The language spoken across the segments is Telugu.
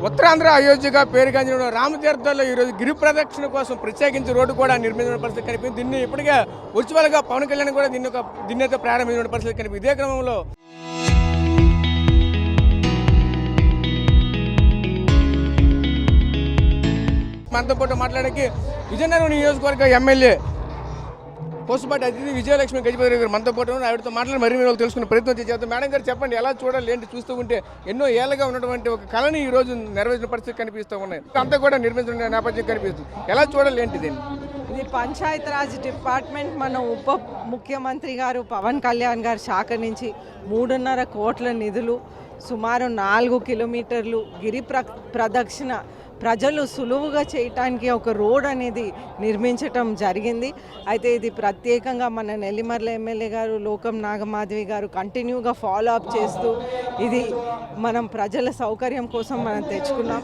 ఉత్తరాంధ్ర అయోధ్యగా పేరుగాంచిన రామతీర్థంలో ఈరోజు గిరి ప్రదక్షిణ కోసం ప్రత్యేకించి రోడ్డు కూడా నిర్మించిన పరిస్థితి కనిపించింది. దీన్ని ఇప్పటికే వర్చువల్గా పవన్ కళ్యాణ్ కూడా దీన్ని అయితే ప్రారంభించిన పరిస్థితి కనిపించింది. ఇదే క్రమంలో మనతో పాటు మాట్లాడడానికి విజయనగరం నియోజకవర్గ ఎమ్మెల్యే పోసుపాటి అతిథి విజయలక్ష్మి గజపతి గారు మనతో పాటు ఆవిడతో మాట్లాడి మరిన్ని వాళ్ళు తెలుసుకునే ప్రయత్నం చేద్దాం. మేడం గారు చెప్పండి, ఎలా చూడాలి ఏంటి? చూస్తూ ఉంటే ఎన్నో ఏళ్ళగా ఉన్నటువంటి ఒక కళని ఈ రోజు నెరవేర్చిన పరిస్థితి కనిపిస్తూ ఉన్నాయి. అంతా కూడా నిర్మించిన నేపథ్యం కనిపిస్తుంది. ఎలా చూడాలి ఏంటి దీన్ని? ఇది పంచాయతీరాజ్ డిపార్ట్మెంట్ మన ఉప ముఖ్యమంత్రి గారు పవన్ కళ్యాణ్ గారి శాఖ నుంచి 3.5 కోట్ల నిధులు, సుమారు 4 కిలోమీటర్లు గిరి ప్రదక్షిణ ప్రజలు సులువుగా చేయటానికి ఒక రోడ్ అనేది నిర్మించటం జరిగింది. అయితే ఇది ప్రత్యేకంగా మన నెల్లిమర్ల ఎమ్మెల్యే గారు లోకం నాగమాధవి గారు కంటిన్యూగా ఫాలో అప్ చేస్తూ ఇది మనం ప్రజల సౌకర్యం కోసం మనం తెచ్చుకున్నాం.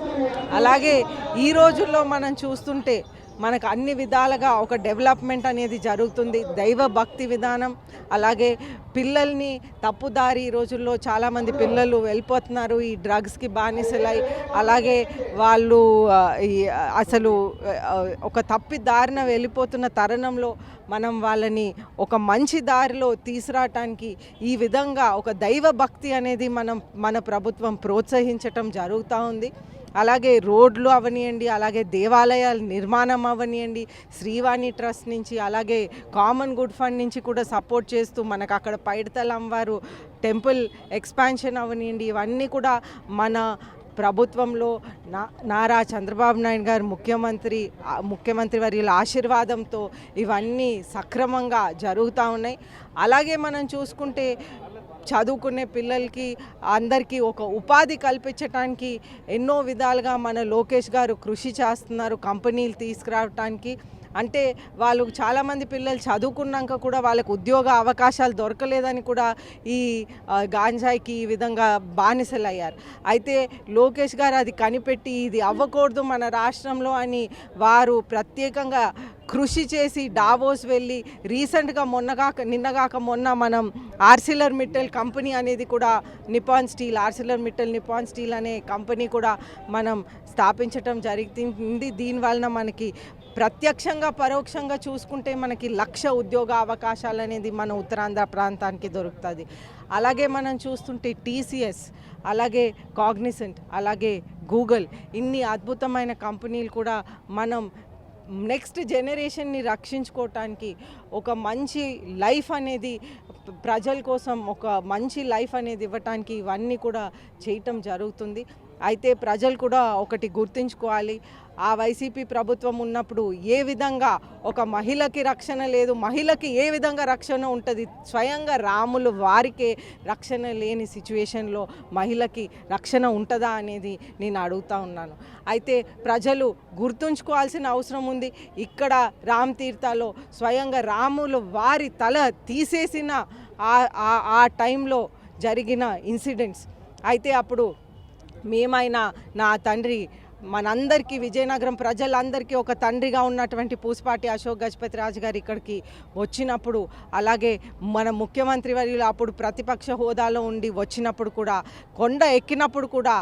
అలాగే ఈ రోజుల్లో మనం చూస్తుంటే మనకు అన్ని విధాలుగా ఒక డెవలప్మెంట్ అనేది జరుగుతుంది. దైవ భక్తి విధానం, అలాగే పిల్లల్ని తప్పుదారి ఈ రోజుల్లో చాలామంది పిల్లలు వెళ్ళిపోతున్నారు ఈ డ్రగ్స్కి బానిసలై. అలాగే వాళ్ళు అసలు ఒక తప్పి దారిన వెళ్ళిపోతున్న తరుణంలో మనం వాళ్ళని ఒక మంచి దారిలో తీసుకురావటానికి ఈ విధంగా ఒక దైవ భక్తి అనేది మన ప్రభుత్వం ప్రోత్సహించటం జరుగుతూ ఉంది. అలాగే రోడ్లు అవనియండి, అలాగే దేవాలయాల నిర్మాణం అవనియండి, శ్రీవాణి ట్రస్ట్ నుంచి, అలాగే కామన్ గుడ్ ఫండ్ నుంచి కూడా సపోర్ట్ చేస్తూ మనకు అక్కడ పైడితల అమ్మవారు టెంపుల్ ఎక్స్పాన్షన్ అవనియండి, ఇవన్నీ కూడా మన ప్రభుత్వంలో నారా చంద్రబాబు నాయుడు గారు ముఖ్యమంత్రి వర్యుల ఆశీర్వాదంతో ఇవన్నీ సక్రమంగా జరుగుతూ ఉన్నాయి. అలాగే మనం చూసుకుంటే చదువుకునే పిల్లలకి అందరికీ ఒక ఉపాధి కల్పించడానికి ఎన్నో విధాలుగా మన లోకేష్ గారు కృషి చేస్తున్నారు కంపెనీలు తీసుకురావటానికి. అంటే వాళ్ళు చాలామంది పిల్లలు చదువుకున్నాక కూడా వాళ్ళకు ఉద్యోగ అవకాశాలు దొరకలేదని కూడా ఈ గాంజాయికి ఈ విధంగా బానిసలయ్యారు. అయితే లోకేష్ గారు అది కనిపెట్టి ఇది అవ్వకూడదు మన రాష్ట్రంలో అని వారు ప్రత్యేకంగా కృషి చేసి డావోస్ వెళ్ళి రీసెంట్గా నిన్నగాక మొన్న మనం ఆర్సిలర్ మిట్టల్ కంపెనీ అనేది కూడా ఆర్సిలర్ మిట్టల్ నిపాన్ స్టీల్ అనే కంపెనీ కూడా మనం స్థాపించటం జరిగింది. దీనివలన మనకి ప్రత్యక్షంగా పరోక్షంగా చూసుకుంటే మనకి 1,00,000 ఉద్యోగ అవకాశాలు అనేది మన ఉత్తరాంధ్ర ప్రాంతానికి దొరుకుతుంది. అలాగే మనం చూస్తుంటే TCS, అలాగే కాగ్నిసెంట్, అలాగే గూగుల్, ఇన్ని అద్భుతమైన కంపెనీలు కూడా మనం నెక్స్ట్ జనరేషన్ని రక్షించుకోవటానికి ఒక మంచి లైఫ్ అనేది ప్రజల కోసం ఒక మంచి లైఫ్ అనేది ఇవ్వటానికి ఇవన్నీ కూడా చేయటం జరుగుతుంది. అయితే ప్రజలు కూడా ఒకటి గుర్తుంచుకోవాలి, ఆ వైసీపీ ప్రభుత్వం ఉన్నప్పుడు ఏ విధంగా ఒక మహిళకి రక్షణ లేదు, మహిళకి ఏ విధంగా రక్షణ ఉంటుంది, స్వయంగా రాములు వారికే రక్షణ లేని సిచ్యువేషన్లో మహిళకి రక్షణ ఉంటుందా అనేది నేను అడుగుతూ ఉన్నాను. అయితే ప్రజలు గుర్తుంచుకోవాల్సిన అవసరం ఉంది. ఇక్కడ రామ్ తీర్థాలో స్వయంగా రాములు వారి తల తీసేసిన ఆ టైంలో జరిగిన ఇన్సిడెంట్స్. అయితే అప్పుడు మేమైనా నా తండ్రి మనందరికీ విజయనగరం ప్రజలందరికీ ఒక తండ్రిగా ఉన్నటువంటి పూసపాటి అశోక్ గజపతి రాజు గారు ఇక్కడికి వచ్చినప్పుడు, అలాగే మన ముఖ్యమంత్రి వర్యులు అప్పుడు ప్రతిపక్ష హోదాలో ఉండి వచ్చినప్పుడు కూడా కొండ ఎక్కినప్పుడు కూడా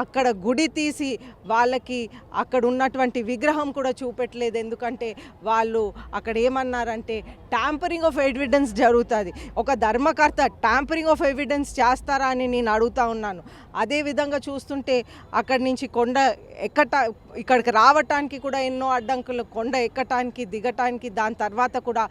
అక్కడ గుడి తీసి వాళ్ళకి అక్కడ ఉన్నటువంటి విగ్రహం కూడా చూపెట్టలేదు. ఎందుకంటే వాళ్ళు అక్కడ ఏమన్నారంటే ట్యాంపరింగ్ ఆఫ్ ఎవిడెన్స్ జరుగుతుంది, ఒక ధర్మకర్త ట్యాంపరింగ్ ఆఫ్ ఎవిడెన్స్ చేస్తారా అని నేను అడుగుతూ ఉన్నాను. అదేవిధంగా చూస్తుంటే అక్కడి నుంచి కొండ ఇక్కడికి రావటానికి కూడా ఎన్నో అడ్డంకులు, కొండ ఎక్కటానికి దిగటానికి. దాని తర్వాత కూడా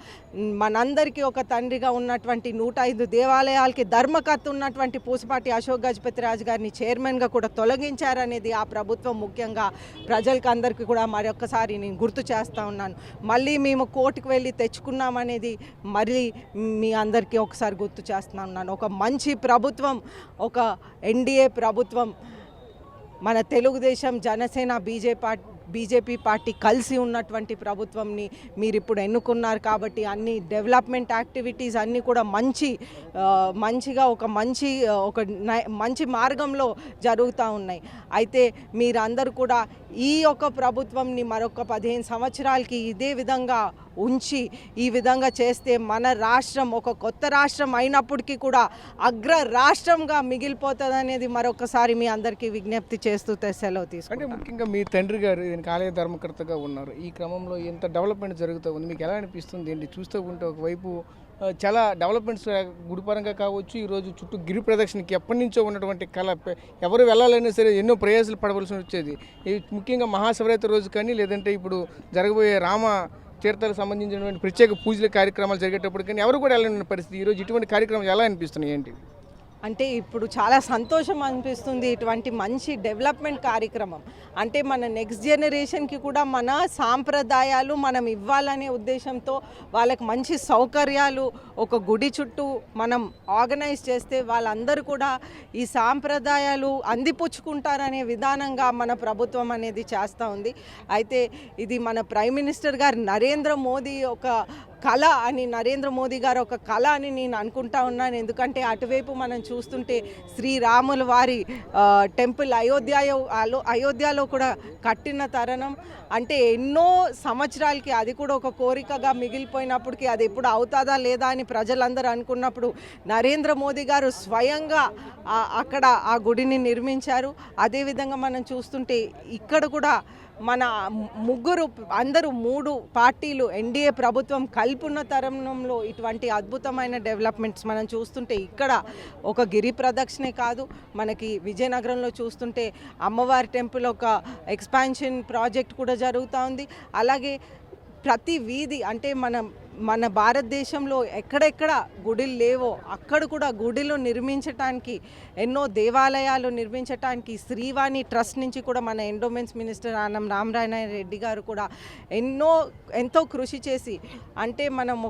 మనందరికీ ఒక తండ్రిగా ఉన్నటువంటి 105 దేవాలయాలకి ధర్మకర్త ఉన్నటువంటి పూసపాటి అశోక్ గజపతి రాజు గారిని చైర్మన్గా కూడా తొలగించారనేది ఆ ప్రభుత్వం ముఖ్యంగా ప్రజలకు అందరికీ కూడా మరొకసారి నేను గుర్తు చేస్తూ ఉన్నాను. మళ్ళీ మేము కోర్టుకు వెళ్ళి తెచ్చుకున్నామనేది మళ్ళీ మీ అందరికీ ఒకసారి గుర్తు చేస్తూ ఉన్నాను. ఒక మంచి ప్రభుత్వం, ఒక ఎన్డీఏ ప్రభుత్వం, మన తెలుగుదేశం, జనసేన, బీజేపీ పార్టీ కలిసి ఉన్నటువంటి ప్రభుత్వంని మీరు ఇప్పుడు ఎన్నుకున్నారు కాబట్టి అన్ని డెవలప్మెంట్ యాక్టివిటీస్ అన్నీ కూడా మంచిగా మంచి మార్గంలో జరుగుతూ ఉన్నాయి. అయితే మీరందరూ కూడా ఈ యొక్క ప్రభుత్వంని మరొక 15 సంవత్సరాలకి ఇదే విధంగా ఉంచి ఈ విధంగా చేస్తే మన రాష్ట్రం ఒక కొత్త రాష్ట్రం అయినప్పటికీ కూడా అగ్ర రాష్ట్రంగా మిగిలిపోతుంది అనేది మరొకసారి మీ అందరికీ విజ్ఞప్తి చేస్తూ సెలవు తీసుకుంటాను. అంటే ముఖ్యంగా మీ తండ్రి గారు దీనికి ఆలయ ధర్మకర్తగా ఉన్నారు. ఈ క్రమంలో ఎంత డెవలప్మెంట్ జరుగుతూ ఉంది, మీకు ఎలా అనిపిస్తుంది ఏంటి? చూస్తూ ఉంటే ఒకవైపు చాలా డెవలప్మెంట్స్ గుడిపరంగా కావచ్చు, ఈరోజు చుట్టూ గిరి ప్రదక్షిణకి ఎప్పటి నుంచో ఉన్నటువంటి కళ, ఎవరు వెళ్ళాలైనా సరే ఎన్నో ప్రయాసాలు పడవలసి వచ్చేది. ముఖ్యంగా మహాశివరాత్రి రోజు కానీ లేదంటే ఇప్పుడు జరగబోయే రామ తీర్థాలకు సంబంధించినటువంటి ప్రత్యేక పూజల కార్యక్రమాలు జరిగేటప్పుడు కానీ ఎవరు కూడా వెళ్ళని పరిస్థితి. ఈరోజు ఇటువంటి కార్యక్రమాలు ఎలా అనిపిస్తున్నాయి ఏంటి? అంటే ఇప్పుడు చాలా సంతోషం అనిపిస్తుంది. ఇటువంటి మంచి డెవలప్మెంట్ కార్యక్రమం అంటే మన నెక్స్ట్ జనరేషన్కి కూడా మన సాంప్రదాయాలు మనం ఇవ్వాలనే ఉద్దేశంతో వాళ్ళకి మంచి సౌకర్యాలు ఒక గుడి చుట్టూ మనం ఆర్గనైజ్ చేస్తే వాళ్ళందరూ కూడా ఈ సాంప్రదాయాలు అందిపుచ్చుకుంటారనే విధానంగా మన ప్రభుత్వం అనేది చేస్తూ ఉంది. అయితే ఇది మన ప్రైమ్ మినిస్టర్ గారు నరేంద్ర మోదీ ఒక కళ అని నేను అనుకుంటా ఉన్నాను. ఎందుకంటే అటువైపు మనం చూస్తుంటే శ్రీరాముల వారి టెంపుల్ అయోధ్యలో కూడా కట్టిన తరుణం అంటే ఎన్నో సంవత్సరాలకి అది కూడా ఒక కోరికగా మిగిలిపోయినప్పటికీ అది ఎప్పుడు అవుతుందా లేదా అని ప్రజలందరూ అనుకున్నప్పుడు నరేంద్ర మోదీ గారు స్వయంగా అక్కడ ఆ గుడిని నిర్మించారు. అదేవిధంగా మనం చూస్తుంటే ఇక్కడ కూడా మన అందరూ 3 పార్టీలు ఎన్డీఏ ప్రభుత్వం కల్పున్న తరుణంలో ఇటువంటి అద్భుతమైన డెవలప్మెంట్స్ మనం చూస్తుంటే ఇక్కడ ఒక గిరి ప్రదక్షిణే కాదు, మనకి విజయనగరంలో చూస్తుంటే అమ్మవారి టెంపుల్ ఒక ఎక్స్పాన్షన్ ప్రాజెక్ట్ కూడా జరుగుతూ ఉంది. అలాగే ప్రతి వీధి అంటే మన భారతదేశంలో ఎక్కడెక్కడ గుడిలు లేవో అక్కడ కూడా గుడిలు నిర్మించటానికి ఎన్నో దేవాలయాలు నిర్మించటానికి శ్రీవాణి ట్రస్ట్ నుంచి కూడా మన ఎండోమెంట్స్ మినిస్టర్ ఆనం రామనారాయణ రెడ్డి గారు కూడా ఎంతో కృషి చేసి అంటే మనం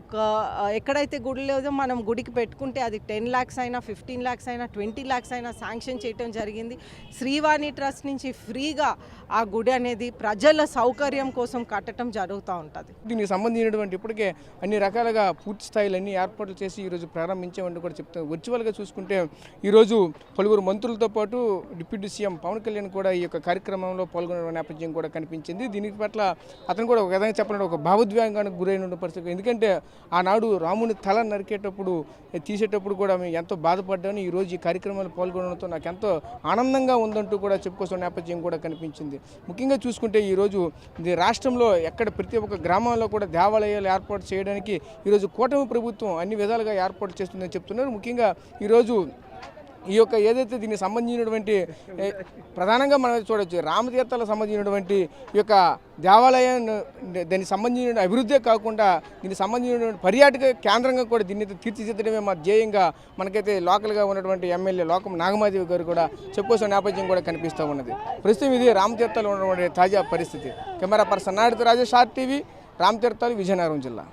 ఎక్కడైతే గుడి లేదో మనం గుడికి పెట్టుకుంటే అది 10 lakhs అయినా 15 lakhs అయినా 20 lakhs అయినా శాంక్షన్ చేయడం జరిగింది. శ్రీవాణి ట్రస్ట్ నుంచి ఫ్రీగా ఆ గుడి అనేది ప్రజల సౌకర్యం కోసం కట్టడం జరుగుతూ ఉంటుంది. దీనికి సంబంధించినటువంటి ఇప్పటికే అన్ని రకాలుగా పూర్తి స్థాయిలో అన్ని ఏర్పాట్లు చేసి ఈరోజు ప్రారంభించామని కూడా చెప్తారు. వర్చువల్గా చూసుకుంటే ఈరోజు పలువురు మంత్రులతో పాటు డిప్యూటీ సీఎం పవన్ కళ్యాణ్ కూడా ఈ యొక్క కార్యక్రమంలో పాల్గొనే నేపథ్యం కూడా కనిపించింది. దీనికి పట్ల అతను కూడా ఒక విధంగా చెప్పాలంటే ఒక భావోద్వేగానికి గురైన పరిస్థితి. ఎందుకంటే ఆనాడు రాముని తల నరికేటప్పుడు తీసేటప్పుడు కూడా మేము ఎంతో బాధపడ్డాను, ఈరోజు ఈ కార్యక్రమాలు పాల్గొనడంతో నాకు ఎంతో ఆనందంగా ఉందంటూ కూడా చెప్పుకోసం నేపథ్యం కూడా కనిపించింది. ముఖ్యంగా చూసుకుంటే ఈరోజు రాష్ట్రంలో ఎక్కడ ప్రతి ఒక్క గ్రామాల్లో కూడా దేవాలయాలు ఏర్పాటు చేయడానికి ఈరోజు కూటమి ప్రభుత్వం అన్ని విధాలుగా ఏర్పాటు చేస్తుందని చెప్తున్నారు. ముఖ్యంగా ఈరోజు ఈ యొక్క ఏదైతే దీనికి సంబంధించినటువంటి ప్రధానంగా మనం చూడవచ్చు రామతీర్థాలకు సంబంధించినటువంటి ఈ యొక్క దేవాలయాన్ని దానికి సంబంధించిన అభివృద్ధే కాకుండా దీనికి సంబంధించినటువంటి పర్యాటక కేంద్రంగా కూడా దీన్ని తీర్చిదిద్దడమే మా ధ్యేయంగా మనకైతే లోకల్గా ఉన్నటువంటి ఎమ్మెల్యే లోకం నాగమాదేవి గారు కూడా చెప్పుకోసం నేపథ్యం కూడా కనిపిస్తూ ఉన్నది. ప్రస్తుతం ఇది రామతీర్థాలు ఉన్నటువంటి తాజా పరిస్థితి. కెమెరా పర్సన్ నాయుడుతో రాజేష్, RTV, రామతీర్థాలు, విజయనగరం జిల్లా.